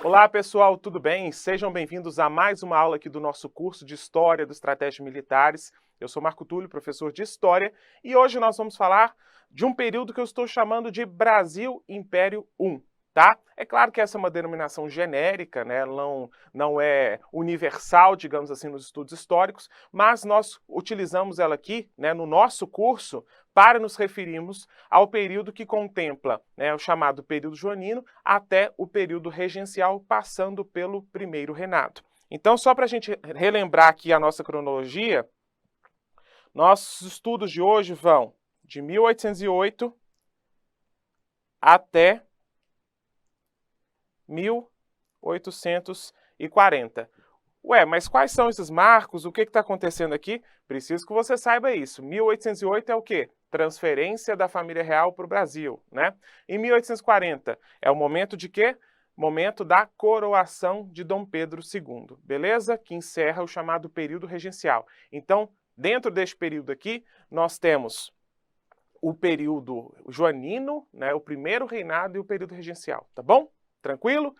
Olá pessoal, tudo bem? Sejam bem-vindos a mais uma aula aqui do nosso curso de História dos Estratégias Militares. Eu sou Marco Túlio, professor de História, e hoje nós vamos falar de um período que eu estou chamando de Brasil Império I, tá? É claro que essa é uma denominação genérica, né? Não é universal, digamos assim, nos estudos históricos, mas nós utilizamos ela aqui, né, no nosso curso para nos referirmos ao período que contempla, né, o chamado período joanino até o período regencial, passando pelo primeiro reinado. Então, só para a gente relembrar aqui a nossa cronologia, nossos estudos de hoje vão de 1808 até 1840. Ué, mas quais são esses marcos? O que está acontecendo aqui? Preciso que você saiba isso. 1808 é o quê? Transferência da família real para o Brasil, né? Em 1840 é o momento de quê? Momento da coroação de Dom Pedro II, beleza? Que encerra o chamado período regencial. Então, dentro deste período aqui, nós temos o período joanino, né, o primeiro reinado e o período regencial, tá bom? Tranquilo?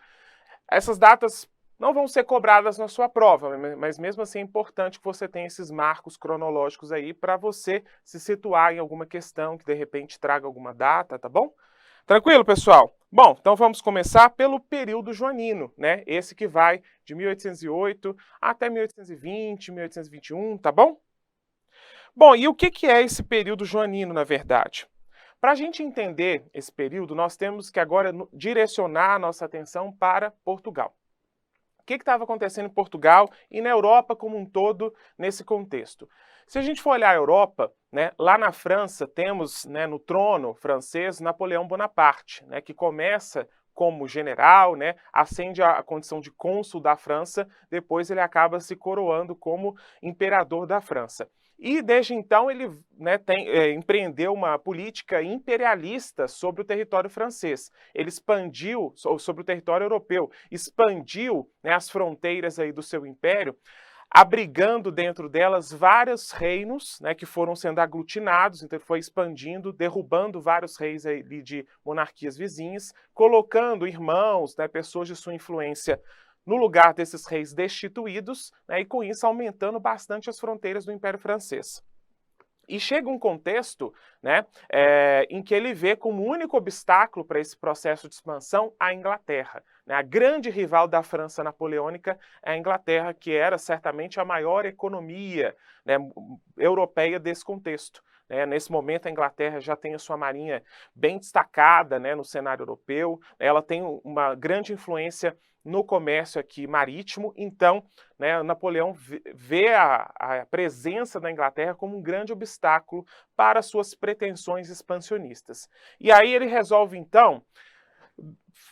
Essas datas não vão ser cobradas na sua prova, mas mesmo assim é importante que você tenha esses marcos cronológicos aí para você se situar em alguma questão que de repente traga alguma data, tá bom? Tranquilo, pessoal? Bom, então vamos começar pelo período joanino, né? Esse que vai de 1808 até 1820, 1821, tá bom? Bom, e o que é esse período joanino, na verdade? Para a gente entender esse período, nós temos que agora direcionar a nossa atenção para Portugal. O que estava acontecendo em Portugal e na Europa como um todo nesse contexto? Se a gente for olhar a Europa, né, lá na França temos, né, no trono francês Napoleão Bonaparte, né, que começa como general, né, ascende à condição de cônsul da França, depois ele acaba se coroando como imperador da França. E desde então ele, né, empreendeu uma política imperialista sobre o território francês. Ele expandiu sobre o território europeu, expandiu, né, as fronteiras aí do seu império, abrigando dentro delas vários reinos, né, que foram sendo aglutinados, então ele foi expandindo, derrubando vários reis ali de monarquias vizinhas, colocando irmãos, né, pessoas de sua influência no lugar desses reis destituídos, né, e com isso aumentando bastante as fronteiras do Império Francês. E chega um contexto, né, em que ele vê como único obstáculo para esse processo de expansão a Inglaterra. Né? A grande rival da França napoleônica é a Inglaterra, que era certamente a maior economia, né, europeia desse contexto. Né? Nesse momento, a Inglaterra já tem a sua marinha bem destacada, né, no cenário europeu, ela tem uma grande influência no comércio aqui marítimo, então, né, Napoleão vê a presença da Inglaterra como um grande obstáculo para suas pretensões expansionistas. E aí ele resolve, então,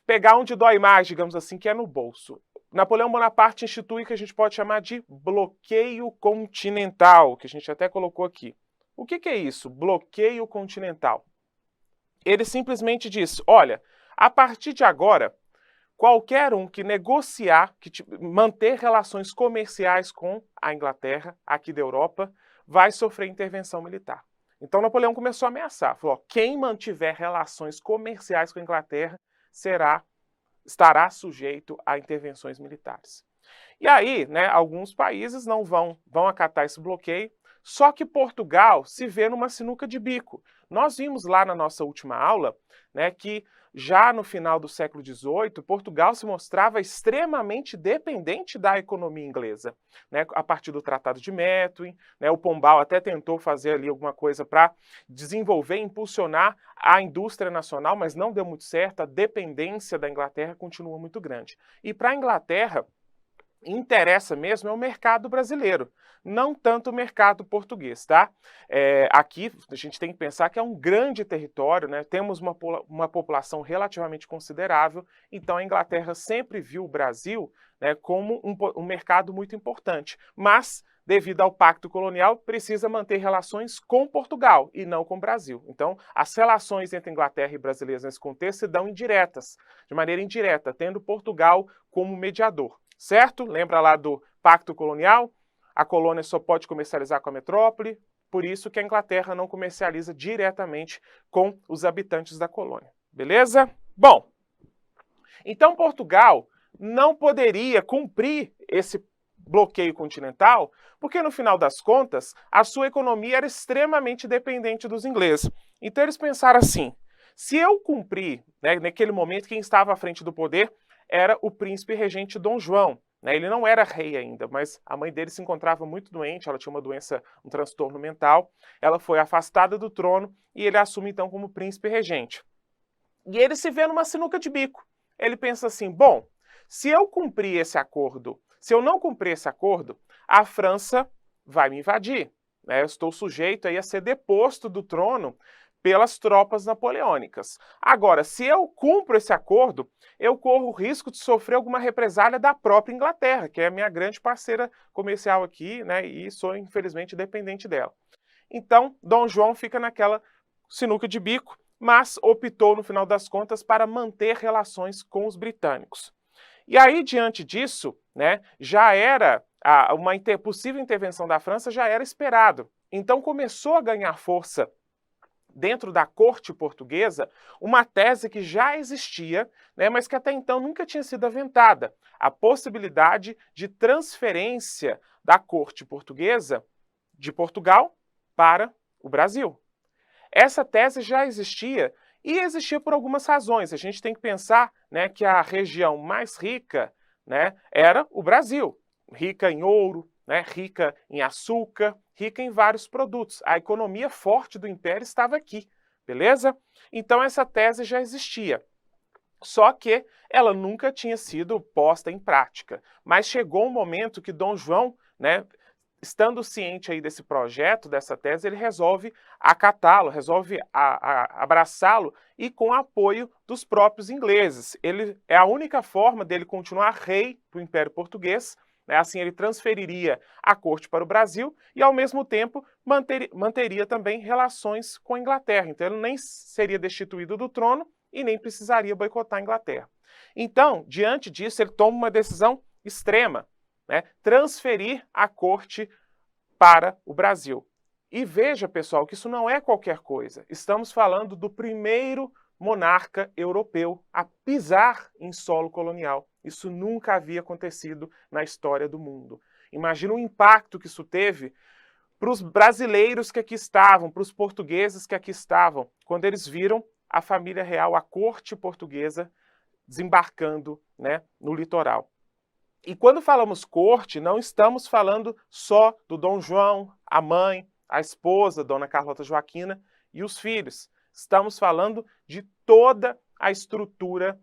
pegar onde dói mais, digamos assim, que é no bolso. Napoleão Bonaparte institui o que a gente pode chamar de bloqueio continental, que a gente até colocou aqui. O que é isso? Bloqueio continental. Ele simplesmente diz, olha, a partir de agora, qualquer um que negociar, manter relações comerciais com a Inglaterra, aqui da Europa, vai sofrer intervenção militar. Então Napoleão começou a ameaçar, falou, quem mantiver relações comerciais com a Inglaterra estará sujeito a intervenções militares. E aí, né, alguns países não vão acatar esse bloqueio, só que Portugal se vê numa sinuca de bico. Nós vimos lá na nossa última aula, né, que já no final do século XVIII, Portugal se mostrava extremamente dependente da economia inglesa, né, a partir do Tratado de Methuen, né, o Pombal até tentou fazer ali alguma coisa para desenvolver, impulsionar a indústria nacional, mas não deu muito certo, a dependência da Inglaterra continua muito grande. E para a Inglaterra, interessa mesmo é o mercado brasileiro, não tanto o mercado português, tá? Aqui a gente tem que pensar que é um grande território, né? Temos uma população relativamente considerável, então a Inglaterra sempre viu o Brasil, né, como um mercado muito importante, mas devido ao pacto colonial, precisa manter relações com Portugal e não com o Brasil. Então, as relações entre Inglaterra e brasileiros nesse contexto se dão indiretas, de maneira indireta, tendo Portugal como mediador. Certo? Lembra lá do Pacto Colonial? A colônia só pode comercializar com a metrópole, por isso que a Inglaterra não comercializa diretamente com os habitantes da colônia. Beleza? Bom, então Portugal, não poderia cumprir esse bloqueio continental, porque no final das contas, a sua economia era extremamente dependente dos ingleses. Então eles pensaram assim, se eu cumprir, né, naquele momento quem estava à frente do poder era o príncipe regente Dom João. Né, ele não era rei ainda, mas a mãe dele se encontrava muito doente, ela tinha uma doença, um transtorno mental, ela foi afastada do trono e ele assume então como príncipe regente. E ele se vê numa sinuca de bico. Ele pensa assim, bom, se eu cumprir esse acordo, se eu não cumprir esse acordo, a França vai me invadir. Né? Eu estou sujeito aí a ser deposto do trono pelas tropas napoleônicas. Agora, se eu cumpro esse acordo, eu corro o risco de sofrer alguma represália da própria Inglaterra, que é a minha grande parceira comercial aqui, né, e sou, infelizmente, dependente dela. Então, Dom João fica naquela sinuca de bico, mas optou, no final das contas, para manter relações com os britânicos. E aí, diante disso, né, já era uma possível intervenção da França já era esperado. Então começou a ganhar força dentro da corte portuguesa uma tese que já existia, né, mas que até então nunca tinha sido aventada, a possibilidade de transferência da corte portuguesa de Portugal para o Brasil. Essa tese já existia e existia por algumas razões. A gente tem que pensar, né, que a região mais rica, né, era o Brasil, rica em ouro, né, rica em açúcar, rica em vários produtos. A economia forte do Império estava aqui, beleza? Então essa tese já existia. Só que ela nunca tinha sido posta em prática. Mas chegou um momento que Dom João, né, estando ciente aí desse projeto, dessa tese, ele resolve acatá-lo, resolve abraçá-lo e com apoio dos próprios ingleses. Ele é a única forma dele continuar rei do Império Português, né? Assim ele transferiria a corte para o Brasil e, ao mesmo tempo, manteria também relações com a Inglaterra. Então ele nem seria destituído do trono e nem precisaria boicotar a Inglaterra. Então, diante disso, ele toma uma decisão extrema, né, transferir a corte para o Brasil. E veja, pessoal, que isso não é qualquer coisa. Estamos falando do primeiro monarca europeu a pisar em solo colonial. Isso nunca havia acontecido na história do mundo. Imagina o impacto que isso teve para os brasileiros que aqui estavam, para os portugueses que aqui estavam, quando eles viram a família real, a corte portuguesa, desembarcando, né, no litoral. E quando falamos corte, não estamos falando só do Dom João, a mãe, a esposa, Dona Carlota Joaquina e os filhos. Estamos falando de toda a estrutura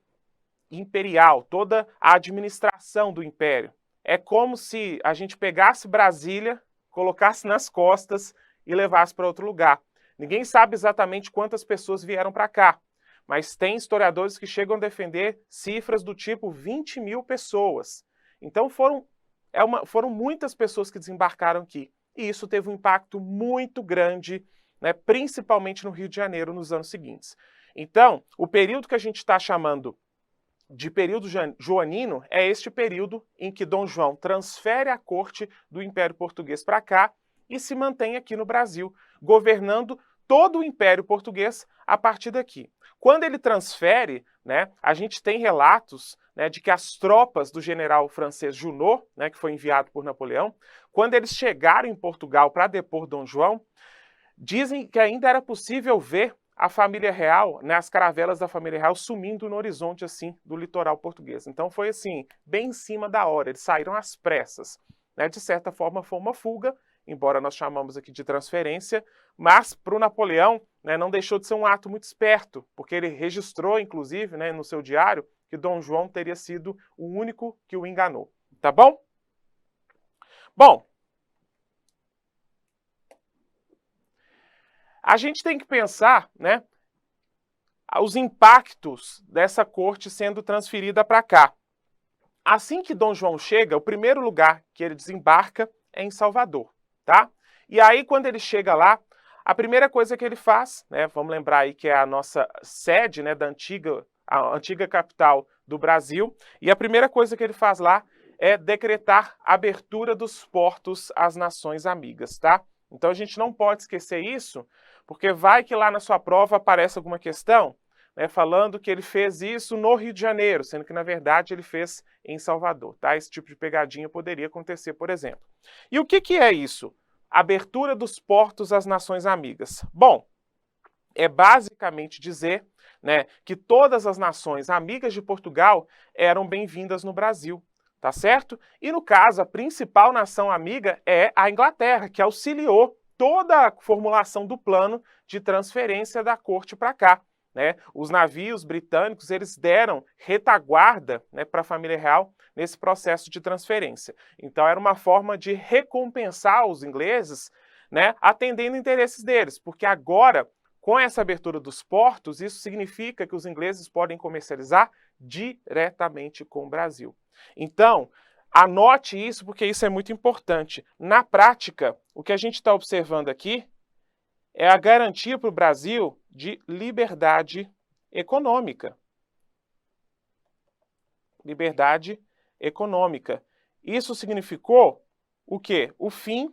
imperial, toda a administração do império. É como se a gente pegasse Brasília, colocasse nas costas e levasse para outro lugar. Ninguém sabe exatamente quantas pessoas vieram para cá, mas tem historiadores que chegam a defender cifras do tipo 20 mil pessoas. Então foram muitas pessoas que desembarcaram aqui. E isso teve um impacto muito grande, né, principalmente no Rio de Janeiro nos anos seguintes. Então, o período que a gente está chamando de período joanino é este período em que Dom João transfere a corte do Império Português para cá e se mantém aqui no Brasil, governando todo o Império Português a partir daqui. Quando ele transfere, né, a gente tem relatos, né, de que as tropas do general francês Junot, né, que foi enviado por Napoleão, quando eles chegaram em Portugal para depor Dom João, dizem que ainda era possível ver a família real, né, as caravelas da família real sumindo no horizonte assim do litoral português. Então foi assim, bem em cima da hora, eles saíram às pressas. Né? De certa forma foi uma fuga, embora nós chamamos aqui de transferência, mas para o Napoleão, né, não deixou de ser um ato muito esperto, porque ele registrou, inclusive, né, no seu diário, que Dom João teria sido o único que o enganou. Tá bom? Bom, a gente tem que pensar, né, os impactos dessa corte sendo transferida para cá. Assim que Dom João chega, o primeiro lugar que ele desembarca é em Salvador, tá? E aí, quando ele chega lá, a primeira coisa que ele faz, né, vamos lembrar aí que é a nossa sede, né, a antiga capital do Brasil, e a primeira coisa que ele faz lá é decretar a abertura dos portos às nações amigas, tá? Então a gente não pode esquecer isso, porque vai que lá na sua prova aparece alguma questão. né, falando que ele fez isso no Rio de Janeiro, sendo que, na verdade, ele fez em Salvador. Tá? Esse tipo de pegadinha poderia acontecer, por exemplo. E o que é isso? Abertura dos portos às nações amigas. Bom, é basicamente dizer, né, que todas as nações amigas de Portugal eram bem-vindas no Brasil, tá certo? E no caso, a principal nação amiga é a Inglaterra, que auxiliou toda a formulação do plano de transferência da corte para cá. Né? Os navios britânicos eles deram retaguarda, né, para a família real nesse processo de transferência. Então era uma forma de recompensar os ingleses, né, atendendo interesses deles, porque agora com essa abertura dos portos, isso significa que os ingleses podem comercializar diretamente com o Brasil. Então, anote isso porque isso é muito importante. Na prática, o que a gente está observando aqui é a garantia para o Brasil de liberdade econômica. Liberdade econômica. Isso significou o quê? O fim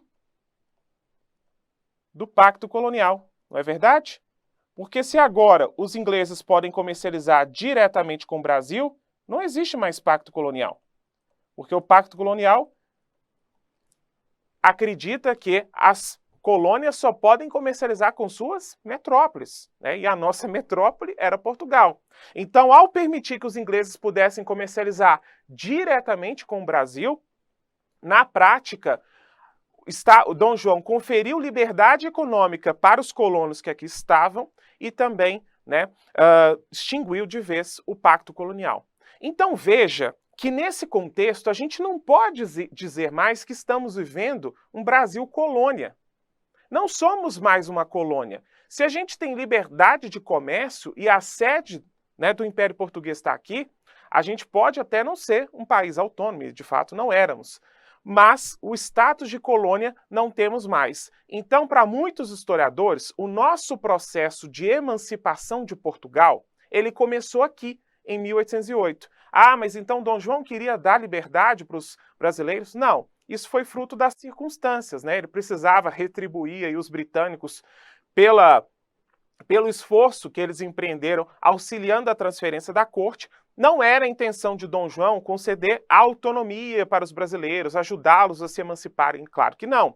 do pacto colonial. Não é verdade? Porque se agora os ingleses podem comercializar diretamente com o Brasil, não existe mais pacto colonial. Porque o pacto colonial acredita que as colônias só podem comercializar com suas metrópoles, né? E a nossa metrópole era Portugal. Então, ao permitir que os ingleses pudessem comercializar diretamente com o Brasil, na prática, o Dom João conferiu liberdade econômica para os colonos que aqui estavam e também, né, extinguiu de vez o pacto colonial. Então veja que nesse contexto a gente não pode dizer mais que estamos vivendo um Brasil colônia. Não somos mais uma colônia. Se a gente tem liberdade de comércio e a sede, né, do Império Português está aqui, a gente pode até não ser um país autônomo, e de fato não éramos. Mas o status de colônia não temos mais. Então, para muitos historiadores, o nosso processo de emancipação de Portugal, ele começou aqui, em 1808. Ah, mas então Dom João queria dar liberdade para os brasileiros? Não, isso foi fruto das circunstâncias, né? Ele precisava retribuir aí os britânicos pelo esforço que eles empreenderam auxiliando a transferência da corte. Não era a intenção de Dom João conceder autonomia para os brasileiros, ajudá-los a se emanciparem, claro que não.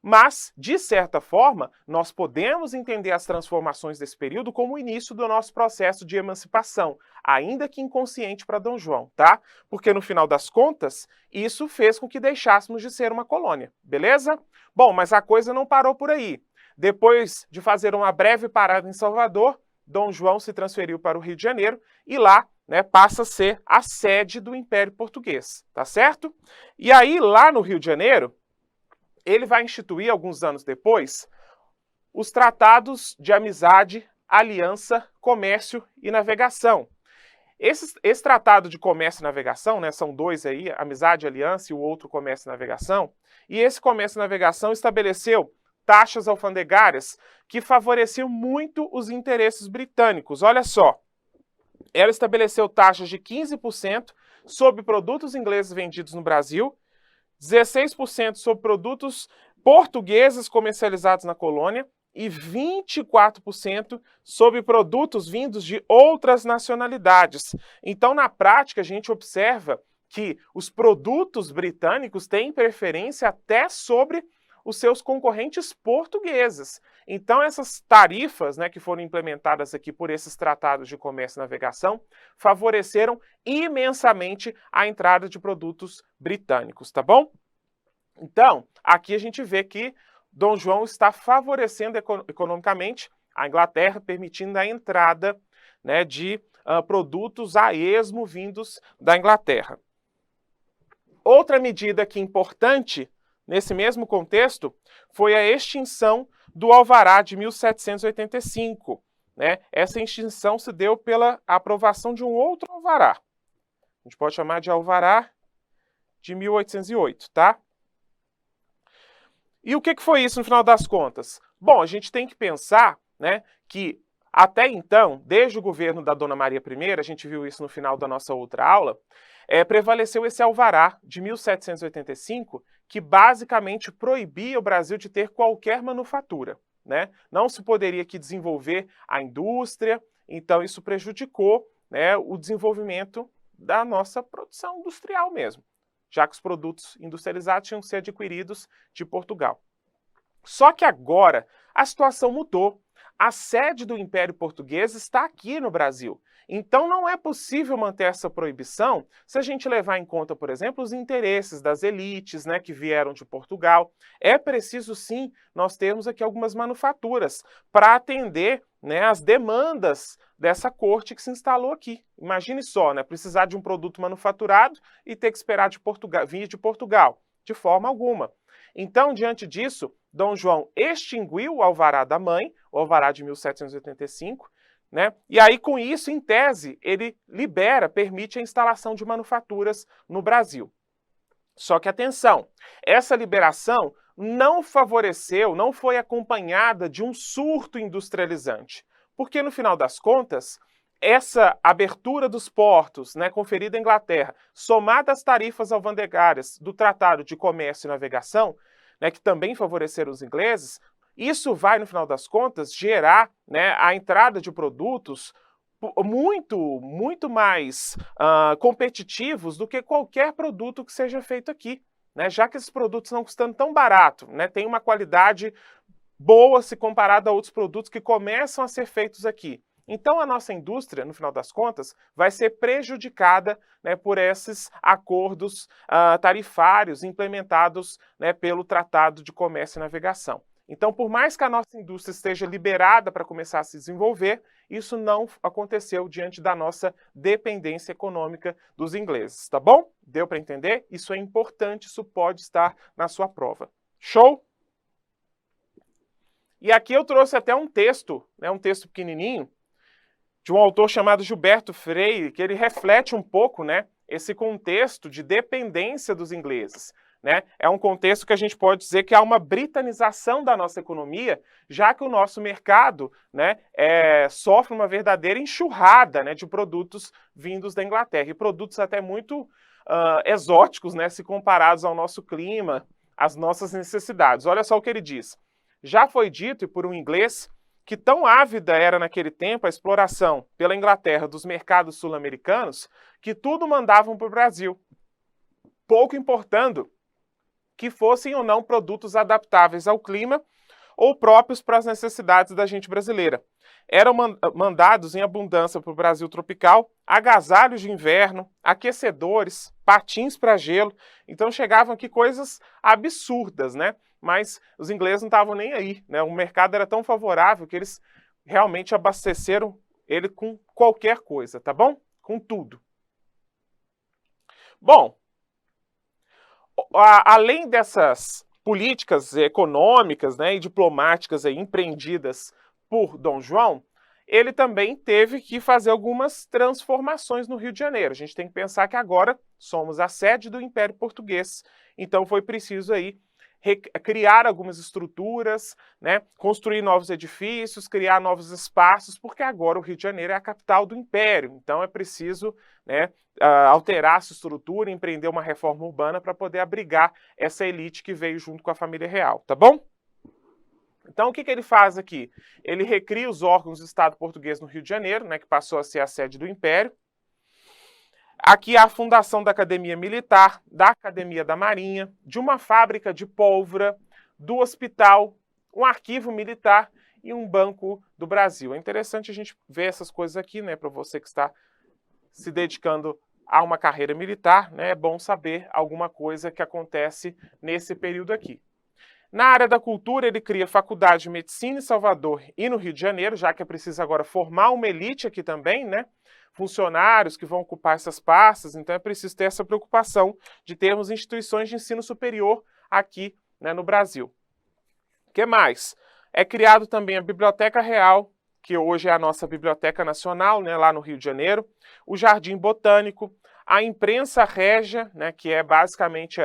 Mas, de certa forma, nós podemos entender as transformações desse período como o início do nosso processo de emancipação, ainda que inconsciente para Dom João, tá? Porque, no final das contas, isso fez com que deixássemos de ser uma colônia, beleza? Bom, mas a coisa não parou por aí. Depois de fazer uma breve parada em Salvador, Dom João se transferiu para o Rio de Janeiro e lá, né, passa a ser a sede do Império Português, tá certo? E aí, lá no Rio de Janeiro, ele vai instituir, alguns anos depois, os tratados de amizade, aliança, comércio e navegação. Esse tratado de comércio e navegação, né, são dois aí, amizade, aliança e o outro comércio e navegação, e esse comércio e navegação estabeleceu taxas alfandegárias que favoreciam muito os interesses britânicos. Olha só, ela estabeleceu taxas de 15% sobre produtos ingleses vendidos no Brasil, 16% sobre produtos portugueses comercializados na colônia e 24% sobre produtos vindos de outras nacionalidades. Então, na prática, a gente observa que os produtos britânicos têm preferência até sobre os seus concorrentes portugueses. Então, essas tarifas, né, que foram implementadas aqui por esses tratados de comércio e navegação favoreceram imensamente a entrada de produtos britânicos, tá bom? Então, aqui a gente vê que Dom João está favorecendo economicamente a Inglaterra, permitindo a entrada, né, de produtos a esmo vindos da Inglaterra. Outra medida aqui importante nesse mesmo contexto, foi a extinção do Alvará de 1785. Né? Essa extinção se deu pela aprovação de um outro Alvará. A gente pode chamar de Alvará de 1808, tá? E o que foi isso no final das contas? Bom, a gente tem que pensar, né, que até então, desde o governo da Dona Maria I, a gente viu isso no final da nossa outra aula, prevaleceu esse alvará de 1785, que basicamente proibia o Brasil de ter qualquer manufatura. Né? Não se poderia aqui desenvolver a indústria Então isso prejudicou, né, o desenvolvimento da nossa produção industrial mesmo, já que os produtos industrializados tinham que ser adquiridos de Portugal. Só que agora a situação mudou. A sede do Império Português está aqui no Brasil. Então não é possível manter essa proibição se a gente levar em conta, por exemplo, os interesses das elites, né, que vieram de Portugal. É preciso sim nós termos aqui algumas manufaturas para atender, né, as demandas dessa corte que se instalou aqui. Imagine só, né, precisar de um produto manufaturado e ter que esperar de Portugal, vir de Portugal. De forma alguma. Então, diante disso, Dom João extinguiu o alvará da mãe, o alvará de 1785, né? E aí, com isso, em tese, ele libera, permite a instalação de manufaturas no Brasil. Só que atenção, essa liberação não favoreceu, não foi acompanhada de um surto industrializante, porque no final das contas, essa abertura dos portos, né, conferida à Inglaterra, somada às tarifas alfandegárias do Tratado de Comércio e Navegação, né, que também favoreceram os ingleses, isso vai, no final das contas, gerar, né, a entrada de produtos muito mais competitivos do que qualquer produto que seja feito aqui, né, já que esses produtos não custando tão barato, né, tem uma qualidade boa se comparada a outros produtos que começam a ser feitos aqui. Então a nossa indústria, no final das contas, vai ser prejudicada, né, por esses acordos tarifários implementados, né, pelo Tratado de Comércio e Navegação. Então, por mais que a nossa indústria esteja liberada para começar a se desenvolver, isso não aconteceu diante da nossa dependência econômica dos ingleses, tá bom? Deu para entender? Isso é importante, isso pode estar na sua prova. Show? E aqui eu trouxe até um texto, né, um texto pequenininho, de um autor chamado Gilberto Freire, que ele reflete um pouco, né, esse contexto de dependência dos ingleses. Né? É um contexto que a gente pode dizer que há uma britanização da nossa economia, já que o nosso mercado, né, sofre uma verdadeira enxurrada, né, de produtos vindos da Inglaterra, e produtos até muito exóticos, né, se comparados ao nosso clima, às nossas necessidades. Olha só o que ele diz. Já foi dito, e por um inglês, que tão ávida era naquele tempo a exploração pela Inglaterra dos mercados sul-americanos, que tudo mandavam para o Brasil, pouco importando que fossem ou não produtos adaptáveis ao clima ou próprios para as necessidades da gente brasileira. Eram mandados em abundância para o Brasil tropical agasalhos de inverno, aquecedores, patins para gelo. Então chegavam aqui coisas absurdas, né? Mas os ingleses não estavam nem aí, né? O mercado era tão favorável que eles realmente abasteceram ele com qualquer coisa, tá bom? Com tudo. Bom, além dessas políticas econômicas, né, e diplomáticas aí, empreendidas por Dom João, ele também teve que fazer algumas transformações no Rio de Janeiro. A gente tem que pensar que agora somos a sede do Império Português, então foi preciso aí criar algumas estruturas, né, construir novos edifícios, criar novos espaços, porque agora o Rio de Janeiro é a capital do Império, então é preciso, né, alterar essa estrutura, empreender uma reforma urbana para poder abrigar essa elite que veio junto com a família real, tá bom? Então, o que ele faz aqui? Ele recria os órgãos do Estado português no Rio de Janeiro, né, que passou a ser a sede do Império. Aqui há a fundação da Academia Militar, da Academia da Marinha, de uma fábrica de pólvora, do hospital, um arquivo militar e um Banco do Brasil. É interessante a gente ver essas coisas aqui, né, para você que está se dedicando a uma carreira militar, né, é bom saber alguma coisa que acontece nesse período aqui. Na área da cultura, ele cria faculdade de medicina em Salvador e no Rio de Janeiro, já que é preciso agora formar uma elite aqui também, né? Funcionários que vão ocupar essas pastas, então é preciso ter essa preocupação de termos instituições de ensino superior aqui, né, no Brasil. O que mais? É criado também a Biblioteca Real, que hoje é a nossa Biblioteca Nacional, né, lá no Rio de Janeiro, o Jardim Botânico, a imprensa régia, né, que é basicamente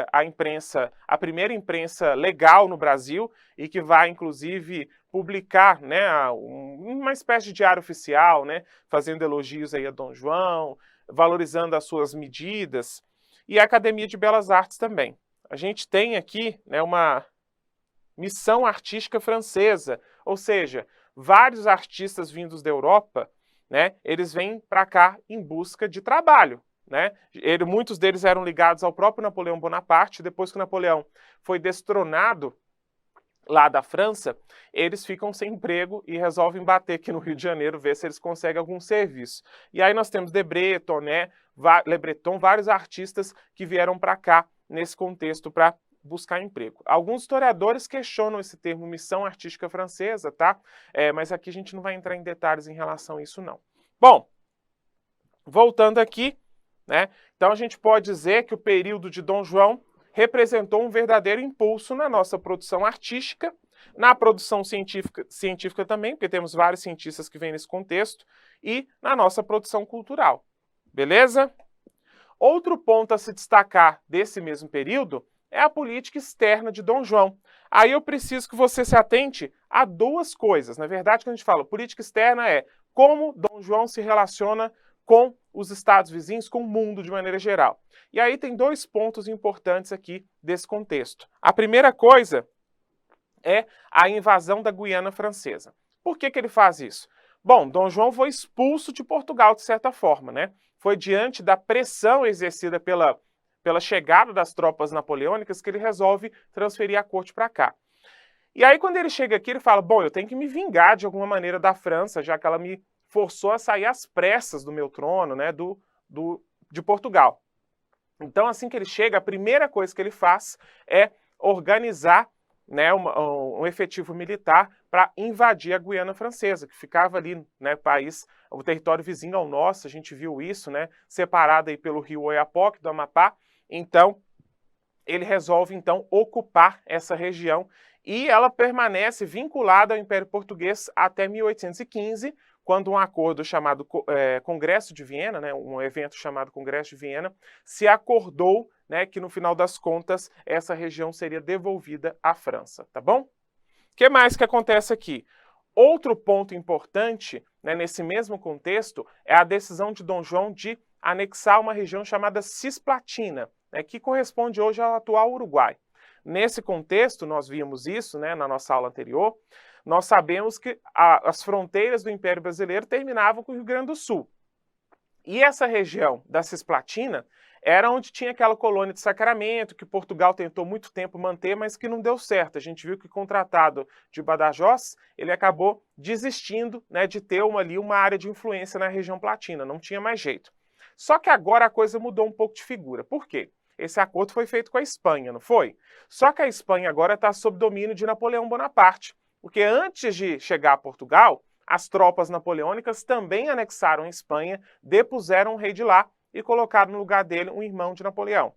a primeira imprensa legal no Brasil e que vai, inclusive, publicar, né, uma espécie de diário oficial, né, fazendo elogios aí a Dom João, valorizando as suas medidas, e a Academia de Belas Artes também. A gente tem aqui, né, uma missão artística francesa, ou seja, vários artistas vindos da Europa, né, eles vêm para cá em busca de trabalho, né? Muitos deles eram ligados ao próprio Napoleão Bonaparte. Depois que Napoleão foi destronado lá da França, eles ficam sem emprego e resolvem bater aqui no Rio de Janeiro, ver se eles conseguem algum serviço. E aí nós temos Le Breton, né, Le Breton, vários artistas que vieram para cá nesse contexto para buscar emprego. Alguns historiadores questionam esse termo missão artística francesa, tá? Mas aqui a gente não vai entrar em detalhes em relação a isso, não. Bom, voltando aqui, né? Então a gente pode dizer que o período de Dom João representou um verdadeiro impulso na nossa produção artística, na produção científica também, porque temos vários cientistas que vêm nesse contexto, e na nossa produção cultural. Beleza? Outro ponto a se destacar desse mesmo período é a política externa de Dom João. Aí eu preciso que você se atente a duas coisas. Na verdade, quando a gente fala política externa é como Dom João se relaciona com os estados vizinhos, com o mundo de maneira geral. E aí tem dois pontos importantes aqui desse contexto. A primeira coisa é a invasão da Guiana Francesa. Por que ele faz isso? Bom, Dom João foi expulso de Portugal, de certa forma, né? Foi diante da pressão exercida pela chegada das tropas napoleônicas que ele resolve transferir a corte para cá. E aí, quando ele chega aqui, ele fala, bom, eu tenho que me vingar de alguma maneira da França, já que ela me forçou a sair às pressas do meu trono, né, de Portugal. Então, assim que ele chega, a primeira coisa que ele faz é organizar, né, um efetivo militar para invadir a Guiana Francesa, que ficava ali, né, o território vizinho ao nosso. A gente viu isso, né, separado aí pelo rio Oiapoque, do Amapá. Então, ele resolve, então, ocupar essa região e ela permanece vinculada ao Império Português até 1815, quando um acordo chamado Congresso de Viena, né, um evento chamado Congresso de Viena, se acordou, né, que no final das contas essa região seria devolvida à França, tá bom? O que mais que acontece aqui? Outro ponto importante, né, nesse mesmo contexto é a decisão de Dom João de anexar uma região chamada Cisplatina, né, que corresponde hoje ao atual Uruguai. Nesse contexto, nós vimos isso, né, na nossa aula anterior, nós sabemos que as fronteiras do Império Brasileiro terminavam com o Rio Grande do Sul. E essa região da Cisplatina era onde tinha aquela colônia de Sacramento, que Portugal tentou muito tempo manter, mas que não deu certo. A gente viu que com o Tratado de Badajoz, ele acabou desistindo, né, de ter uma área de influência na região platina, não tinha mais jeito. Só que agora a coisa mudou um pouco de figura. Por quê? Esse acordo foi feito com a Espanha, não foi? Só que a Espanha agora está sob domínio de Napoleão Bonaparte, porque antes de chegar a Portugal, as tropas napoleônicas também anexaram a Espanha, depuseram o rei de lá e colocaram no lugar dele um irmão de Napoleão.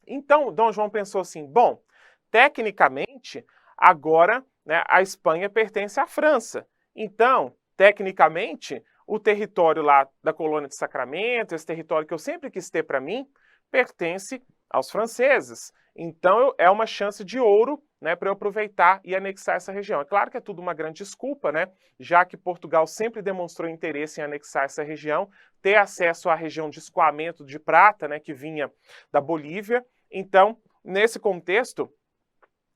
Então, Dom João pensou assim, bom, tecnicamente, agora, né, a Espanha pertence à França. Então, tecnicamente, o território lá da colônia de Sacramento, esse território que eu sempre quis ter para mim, pertence aos franceses. Então é uma chance de ouro, né, para eu aproveitar e anexar essa região. É claro que é tudo uma grande desculpa, né, já que Portugal sempre demonstrou interesse em anexar essa região, ter acesso à região de escoamento de prata, né, que vinha da Bolívia. Então, nesse contexto,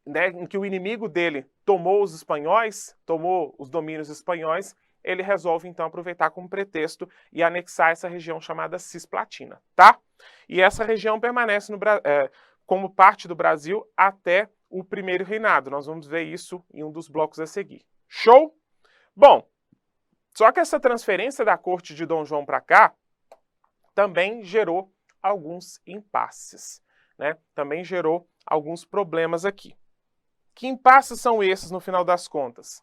né, em que o inimigo dele tomou os espanhóis, tomou os domínios espanhóis, ele resolve então aproveitar como pretexto e anexar essa região chamada Cisplatina, tá? E essa região permanece como parte do Brasil até o primeiro reinado. Nós vamos ver isso em um dos blocos a seguir. Show? Bom, só que essa transferência da corte de Dom João para cá também gerou alguns impasses, né? Também gerou alguns problemas aqui. Que impasses são esses no final das contas?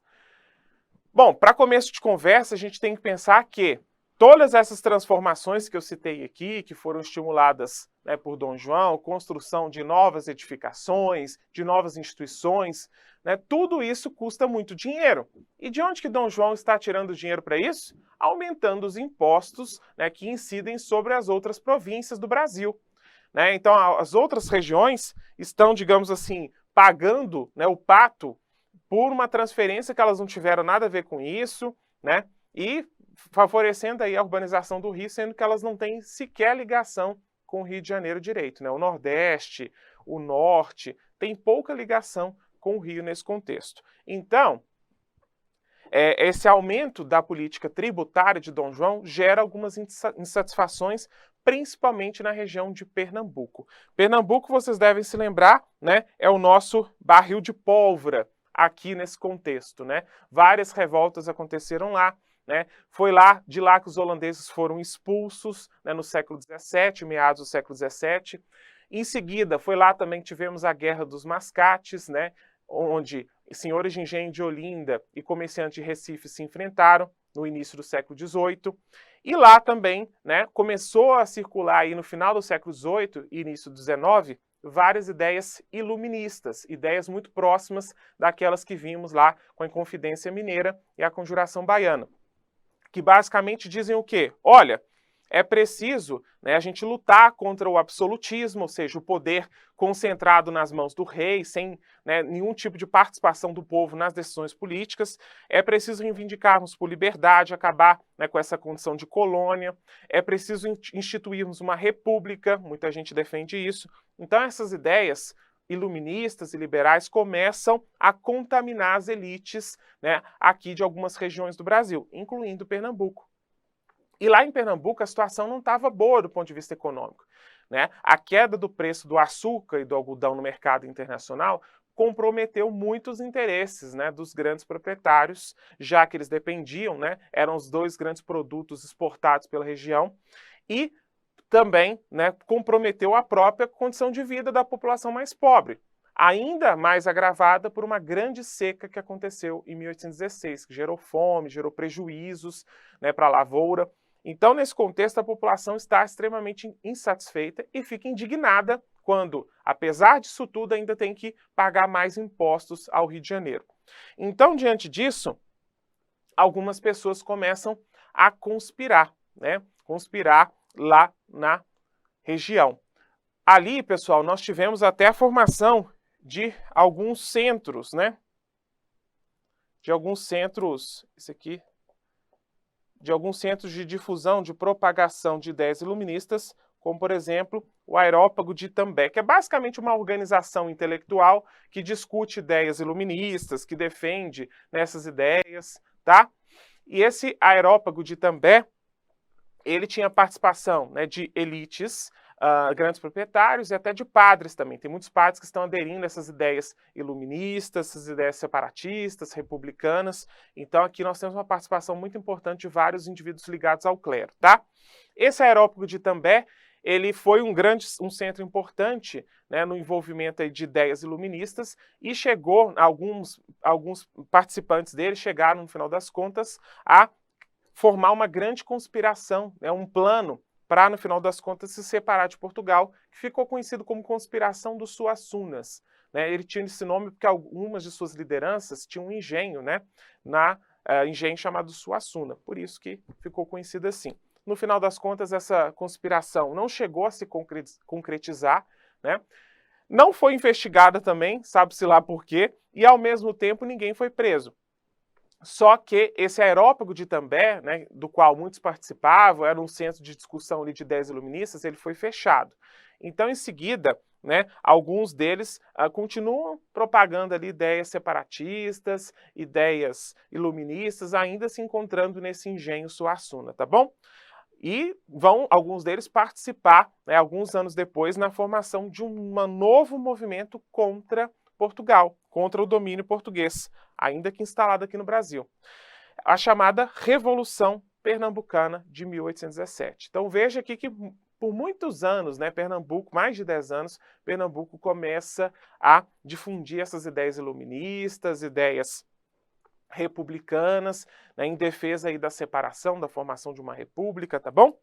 Bom, para começo de conversa, a gente tem que pensar que todas essas transformações que eu citei aqui, que foram estimuladas, né, por Dom João, construção de novas edificações, de novas instituições, né, tudo isso custa muito dinheiro. E de onde que Dom João está tirando dinheiro para isso? Aumentando os impostos, né, que incidem sobre as outras províncias do Brasil. Né? Então, as outras regiões estão, digamos assim, pagando, né, o pato por uma transferência que elas não tiveram nada a ver com isso, né? E favorecendo aí a urbanização do Rio, sendo que elas não têm sequer ligação com o Rio de Janeiro direito, né? O Nordeste, o Norte, tem pouca ligação com o Rio nesse contexto. Então, esse aumento da política tributária de Dom João gera algumas insatisfações, principalmente na região de Pernambuco. Pernambuco, vocês devem se lembrar, né, é o nosso barril de pólvora aqui nesse contexto, né? Várias revoltas aconteceram lá, né? Foi de lá que os holandeses foram expulsos, né, no século XVII, meados do século XVII. Em seguida, foi lá também que tivemos a Guerra dos Mascates, né, onde senhores de engenho de Olinda e comerciantes de Recife se enfrentaram no início do século XVIII. E lá também, né, começou a circular aí no final do século XVIII e início do XIX várias ideias iluministas, ideias muito próximas daquelas que vimos lá com a Inconfidência Mineira e a Conjuração Baiana, que basicamente dizem o quê? Olha, é preciso, né, a gente lutar contra o absolutismo, ou seja, o poder concentrado nas mãos do rei, sem, né, nenhum tipo de participação do povo nas decisões políticas. É preciso reivindicarmos por liberdade, acabar, né, com essa condição de colônia. É preciso instituirmos uma república, muita gente defende isso. Então essas ideias iluministas e liberais começam a contaminar as elites, né, aqui de algumas regiões do Brasil, incluindo Pernambuco. E lá em Pernambuco a situação não estava boa do ponto de vista econômico, né? A queda do preço do açúcar e do algodão no mercado internacional comprometeu muitos interesses, né, dos grandes proprietários, já que eles dependiam, né, eram os dois grandes produtos exportados pela região, e também, né, comprometeu a própria condição de vida da população mais pobre, ainda mais agravada por uma grande seca que aconteceu em 1816, que gerou fome, gerou prejuízos, né, para a lavoura. Então, nesse contexto, a população está extremamente insatisfeita e fica indignada quando, apesar disso tudo, ainda tem que pagar mais impostos ao Rio de Janeiro. Então, diante disso, algumas pessoas começam a conspirar, né? Conspirar lá na região. Ali, pessoal, nós tivemos até a formação de alguns centros, né? De alguns centros, esse aqui, de alguns centros de difusão, de propagação de ideias iluministas, como, por exemplo, o Areópago de Itambé, que é basicamente uma organização intelectual que discute ideias iluministas, que defende nessas ideias, tá? E esse Areópago de Itambé, ele tinha participação, né, de elites, grandes proprietários e até de padres também. Tem muitos padres que estão aderindo a essas ideias iluministas, essas ideias separatistas, republicanas. Então aqui nós temos uma participação muito importante de vários indivíduos ligados ao clero, tá? Esse Areópago de Itambé, ele foi um centro importante, né, no envolvimento aí de ideias iluministas, e chegou, alguns participantes dele chegaram, no final das contas, a formar uma grande conspiração, né, um plano para, no final das contas, se separar de Portugal, que ficou conhecido como Conspiração dos Suassunas. Né? Ele tinha esse nome porque algumas de suas lideranças tinham um engenho, né, engenho chamado Suassuna, por isso que ficou conhecido assim. No final das contas, essa conspiração não chegou a se concretizar, né? Não foi investigada também, sabe-se lá por quê, e ao mesmo tempo ninguém foi preso. Só que esse Areópago de Itambé, né, do qual muitos participavam, era um centro de discussão ali de ideias iluministas, ele foi fechado. Então, em seguida, né, alguns deles continuam propagando ali ideias separatistas, ideias iluministas, ainda se encontrando nesse engenho Suassuna, tá bom? E alguns deles participar, né, alguns anos depois, na formação de um novo movimento contra Portugal, contra o domínio português, ainda que instalado aqui no Brasil. A chamada Revolução Pernambucana de 1817. Então veja aqui que por muitos anos, né, Pernambuco, mais de 10 anos, Pernambuco começa a difundir essas ideias iluministas, ideias republicanas, né, em defesa aí da separação, da formação de uma república, tá bom?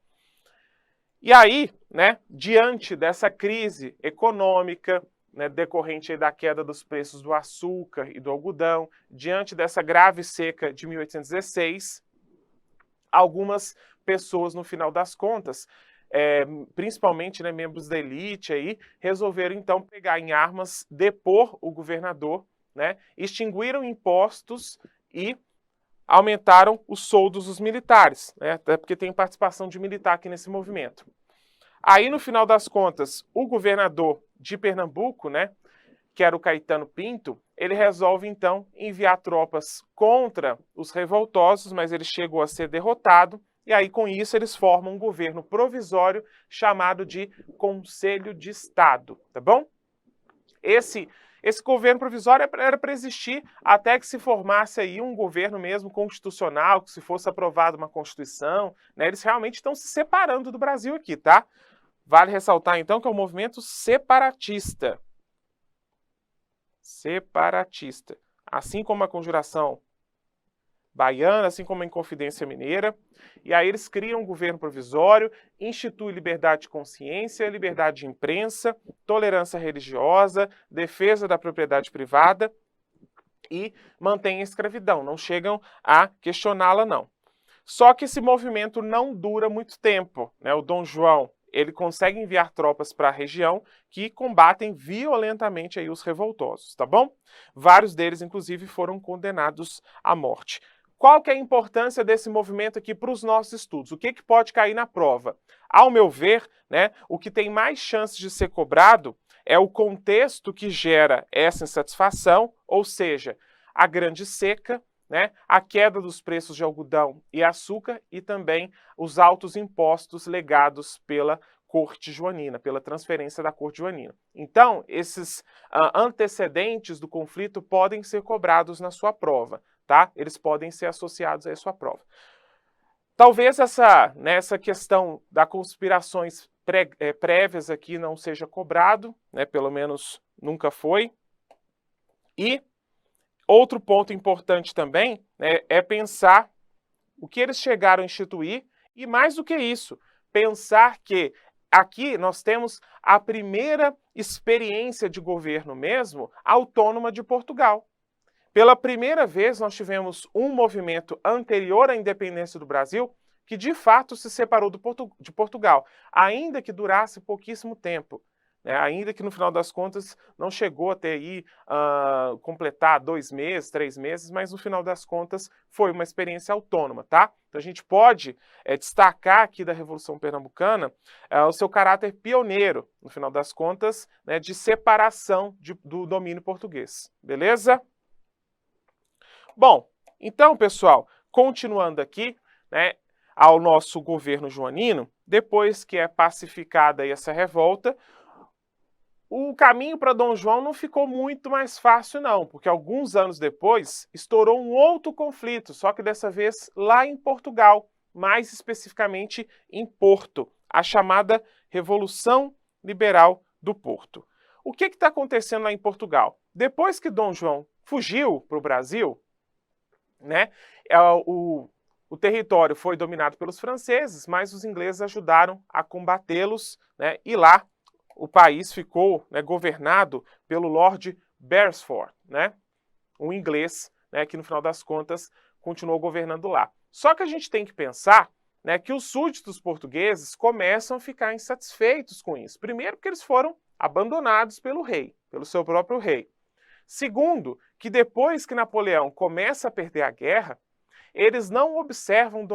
E aí, né, diante dessa crise econômica, né, decorrente aí da queda dos preços do açúcar e do algodão, diante dessa grave seca de 1816, algumas pessoas, no final das contas, principalmente, né, membros da elite, aí, resolveram então pegar em armas, depor o governador, né, extinguiram impostos e aumentaram os soldos dos militares, né, até porque tem participação de militar aqui nesse movimento. Aí, no final das contas, o governador de Pernambuco, né, que era o Caetano Pinto, ele resolve então enviar tropas contra os revoltosos, mas ele chegou a ser derrotado, e aí com isso eles formam um governo provisório chamado de Conselho de Estado, tá bom? Esse governo provisório era para existir até que se formasse aí um governo mesmo constitucional, que se fosse aprovada uma Constituição, né? Eles realmente estão se separando do Brasil aqui, tá? Vale ressaltar então que é um movimento separatista. Separatista. Assim como a Conjuração Baiana, assim como a Inconfidência Mineira. E aí eles criam um governo provisório, institui liberdade de consciência, liberdade de imprensa, tolerância religiosa, defesa da propriedade privada e mantém a escravidão. Não chegam a questioná-la, não. Só que esse movimento não dura muito tempo, né? O Dom João, ele consegue enviar tropas para a região que combatem violentamente aí os revoltosos, tá bom? Vários deles, inclusive, foram condenados à morte. Qual que é a importância desse movimento aqui para os nossos estudos? O que pode cair na prova? Ao meu ver, né, o que tem mais chances de ser cobrado é o contexto que gera essa insatisfação, ou seja, a grande seca, né, a queda dos preços de algodão e açúcar e também os altos impostos legados pela corte joanina, pela transferência da corte joanina. Então, esses antecedentes do conflito podem ser cobrados na sua prova, tá? Eles podem ser associados à sua prova. Talvez essa questão das conspirações prévias aqui não seja cobrado, né? Pelo menos nunca foi. E outro ponto importante também, né, é pensar o que eles chegaram a instituir e, mais do que isso, pensar que aqui nós temos a primeira experiência de governo mesmo autônoma de Portugal. Pela primeira vez nós tivemos um movimento anterior à independência do Brasil que de fato se separou de Portugal, ainda que durasse pouquíssimo tempo. Ainda que no final das contas não chegou até aí completar 2 meses, 3 meses, mas no final das contas foi uma experiência autônoma, tá? Então a gente pode destacar aqui da Revolução Pernambucana o seu caráter pioneiro, no final das contas, né, de separação do domínio português, beleza? Bom, então pessoal, continuando aqui, né, ao nosso governo joanino, depois que é pacificada aí essa revolta, o caminho para Dom João não ficou muito mais fácil não, porque alguns anos depois estourou um outro conflito, só que dessa vez lá em Portugal, mais especificamente em Porto, a chamada Revolução Liberal do Porto. O que está acontecendo lá em Portugal? Depois que Dom João fugiu para o Brasil, né, o território foi dominado pelos franceses, mas os ingleses ajudaram a combatê-los, né, e lá o país ficou, né, governado pelo Lord Beresford, né, um inglês, né, que no final das contas continuou governando lá. Só que a gente tem que pensar, né, que os súditos portugueses começam a ficar insatisfeitos com isso. Primeiro, porque eles foram abandonados pelo rei, pelo seu próprio rei. Segundo, que depois que Napoleão começa a perder a guerra, eles não observam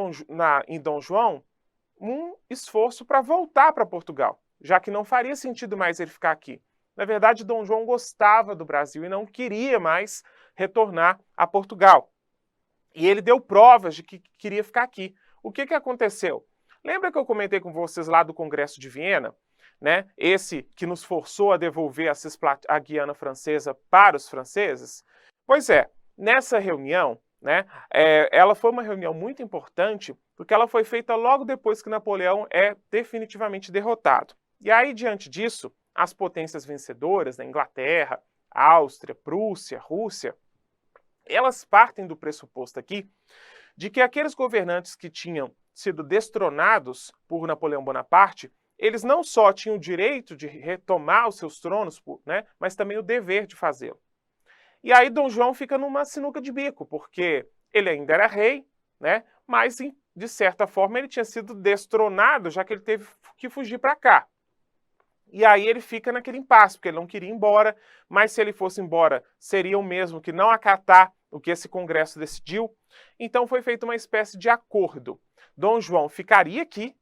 em Dom João um esforço para voltar para Portugal, já que não faria sentido mais ele ficar aqui. Na verdade, Dom João gostava do Brasil e não queria mais retornar a Portugal. E ele deu provas de que queria ficar aqui. O que aconteceu? Lembra que eu comentei com vocês lá do Congresso de Viena? Né? Esse que nos forçou a devolver a Guiana Francesa para os franceses? Pois é, nessa reunião, né, ela foi uma reunião muito importante porque ela foi feita logo depois que Napoleão é definitivamente derrotado. E aí, diante disso, as potências vencedoras, da Inglaterra, Áustria, Prússia, Rússia, elas partem do pressuposto aqui de que aqueles governantes que tinham sido destronados por Napoleão Bonaparte, eles não só tinham o direito de retomar os seus tronos, né, mas também o dever de fazê-lo. E aí Dom João fica numa sinuca de bico, porque ele ainda era rei, né, mas de certa forma ele tinha sido destronado, já que ele teve que fugir para cá. E aí ele fica naquele impasse, porque ele não queria ir embora, mas se ele fosse embora, seria o mesmo que não acatar o que esse Congresso decidiu. Então foi feita uma espécie de acordo. Dom João ficaria aqui,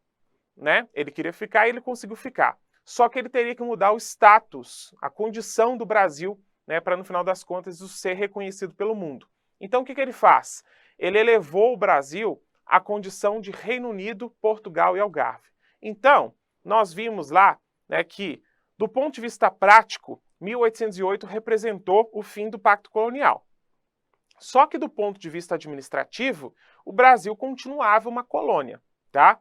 né? Ele queria ficar e ele conseguiu ficar. Só que ele teria que mudar o status, a condição do Brasil né, para no final das contas isso ser reconhecido pelo mundo. Então o que ele faz? Ele elevou o Brasil à condição de Reino Unido, Portugal e Algarve. Então, nós vimos lá, né, que, do ponto de vista prático, 1808 representou o fim do Pacto Colonial. Só que do ponto de vista administrativo, o Brasil continuava uma colônia, tá?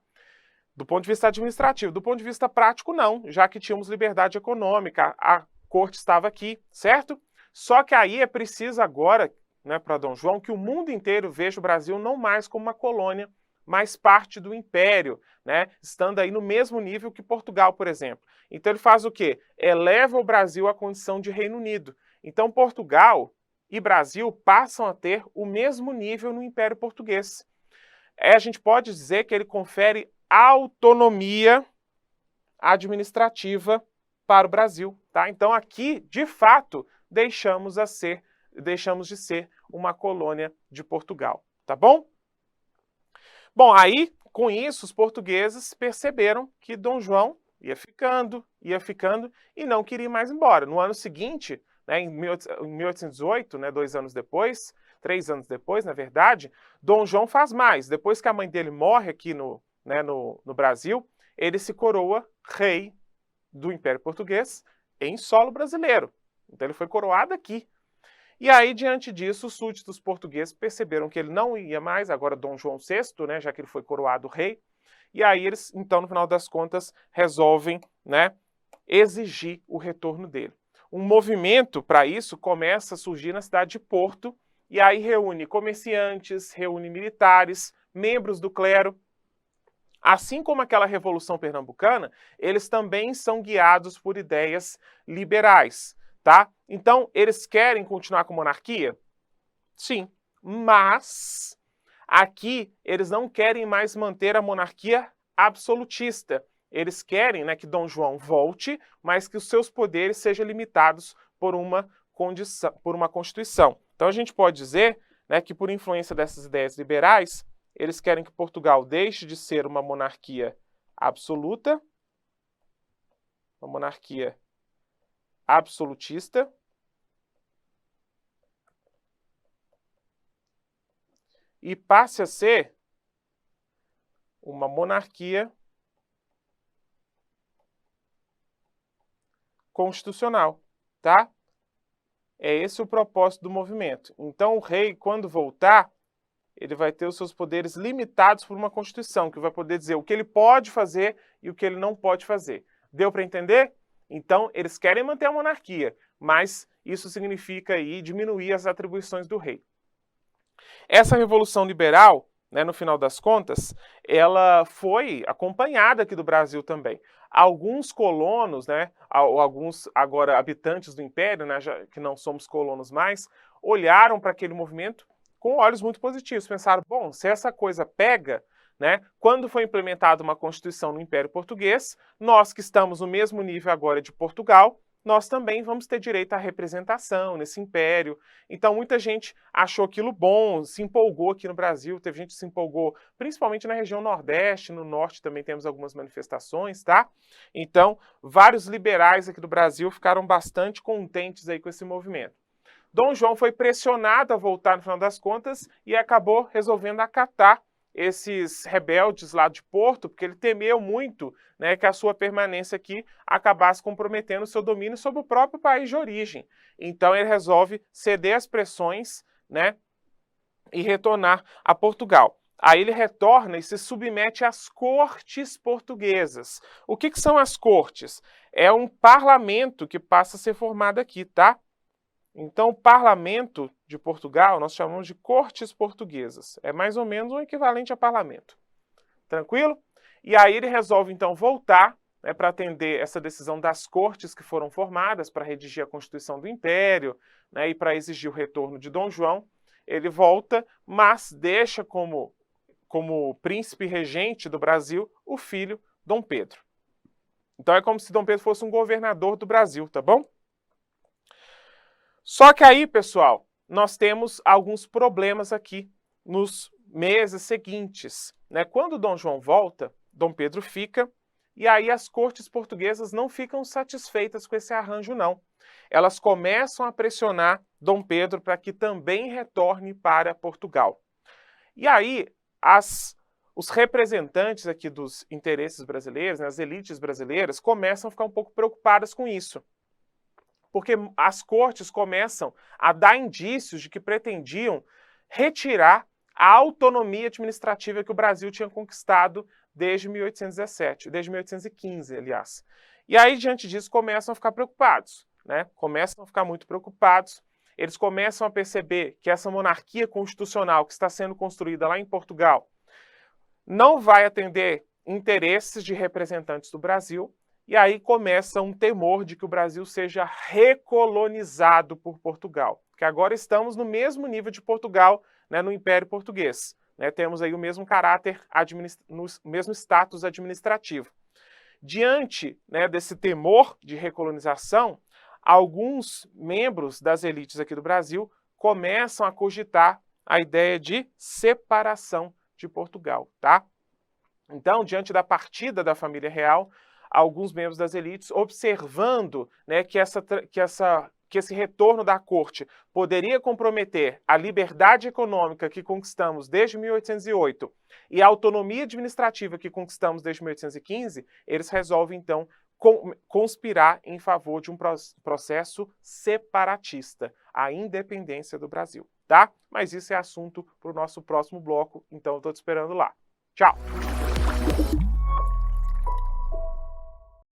Do ponto de vista administrativo. Do ponto de vista prático, não, já que tínhamos liberdade econômica, a corte estava aqui, certo? Só que aí é preciso agora, né, para Dom João, que o mundo inteiro veja o Brasil não mais como uma colônia, mas parte do império, né, estando aí no mesmo nível que Portugal, por exemplo. Então ele faz o quê? Eleva o Brasil à condição de Reino Unido. Então Portugal e Brasil passam a ter o mesmo nível no Império Português. A gente pode dizer que ele confere autonomia administrativa para o Brasil, tá? Então aqui, de fato, deixamos de ser uma colônia de Portugal, tá bom? Bom, aí, com isso, os portugueses perceberam que Dom João ia ficando e não queria ir mais embora. No ano seguinte, né, em 1818, né, 2 anos depois, 3 anos depois, na verdade, Dom João faz mais. Depois que a mãe dele morre aqui no Brasil, ele se coroa rei do Império Português em solo brasileiro. Então ele foi coroado aqui. E aí, diante disso, os súditos portugueses perceberam que ele não ia mais, agora Dom João VI, né, já que ele foi coroado rei, e aí eles, então, no final das contas, resolvem, né, exigir o retorno dele. Um movimento para isso começa a surgir na cidade de Porto, e aí reúne comerciantes, reúne militares, membros do clero. Assim como aquela Revolução Pernambucana, eles também são guiados por ideias liberais, tá? Então, eles querem continuar com monarquia? Sim, mas aqui eles não querem mais manter a monarquia absolutista. Eles querem, né, que Dom João volte, mas que os seus poderes sejam limitados por uma Constituição. Então a gente pode dizer, né, que por influência dessas ideias liberais, eles querem que Portugal deixe de ser uma monarquia absoluta, uma monarquia absolutista, e passe a ser uma monarquia constitucional, tá? É esse o propósito do movimento. Então o rei, quando voltar, ele vai ter os seus poderes limitados por uma Constituição, que vai poder dizer o que ele pode fazer e o que ele não pode fazer. Deu para entender? Então, eles querem manter a monarquia, mas isso significa aí diminuir as atribuições do rei. Essa Revolução Liberal, né, no final das contas, ela foi acompanhada aqui do Brasil também. Alguns colonos, né, alguns agora habitantes do Império, né, já que não somos colonos mais, olharam para aquele movimento com olhos muito positivos. Pensaram, bom, se essa coisa pega, né, quando foi implementada uma Constituição no Império Português, nós que estamos no mesmo nível agora de Portugal, nós também vamos ter direito à representação nesse império. Então muita gente achou aquilo bom, se empolgou aqui no Brasil, teve gente que se empolgou principalmente na região Nordeste, no Norte também temos algumas manifestações, tá? Então vários liberais aqui do Brasil ficaram bastante contentes aí com esse movimento. Dom João foi pressionado a voltar no final das contas e acabou resolvendo acatar esses rebeldes lá de Porto, porque ele temeu muito, né, que a sua permanência aqui acabasse comprometendo o seu domínio sobre o próprio país de origem. Então ele resolve ceder às pressões, né, e retornar a Portugal. Aí ele retorna e se submete às cortes portuguesas. O que são as cortes? É um parlamento que passa a ser formado aqui, tá? Então, o parlamento de Portugal nós chamamos de cortes portuguesas. É mais ou menos um equivalente a parlamento. Tranquilo? E aí ele resolve, então, voltar, né, para atender essa decisão das cortes que foram formadas para redigir a Constituição do Império, né, e para exigir o retorno de Dom João. Ele volta, mas deixa como príncipe regente do Brasil o filho Dom Pedro. Então é como se Dom Pedro fosse um governador do Brasil, tá bom? Só que aí, pessoal, nós temos alguns problemas aqui nos meses seguintes, né? Quando Dom João volta, Dom Pedro fica, E aí as cortes portuguesas não ficam satisfeitas com esse arranjo, não. Elas começam a pressionar Dom Pedro para que também retorne para Portugal. E aí os representantes aqui dos interesses brasileiros, né, as elites brasileiras, começam a ficar um pouco preocupadas com isso. Porque as cortes começam a dar indícios de que pretendiam retirar a autonomia administrativa que o Brasil tinha conquistado desde 1817, desde 1815, aliás. E aí, diante disso, começam a ficar preocupados, né? Começam a ficar muito preocupados. Eles começam a perceber que essa monarquia constitucional que está sendo construída lá em Portugal não vai atender interesses de representantes do Brasil, e aí começa um temor de que o Brasil seja recolonizado por Portugal, que agora estamos no mesmo nível de Portugal, né, no Império Português. Né, temos aí o mesmo caráter, no mesmo status administrativo. Diante, né, desse temor de recolonização, alguns membros das elites aqui do Brasil começam a cogitar a ideia de separação de Portugal, tá? Então, diante da partida da família real, alguns membros das elites, observando, né, que esse retorno da corte poderia comprometer a liberdade econômica que conquistamos desde 1808 e a autonomia administrativa que conquistamos desde 1815, eles resolvem, então, conspirar em favor de um processo separatista, a independência do Brasil, tá? Mas isso é assunto para o nosso próximo bloco, então eu estou te esperando lá. Tchau!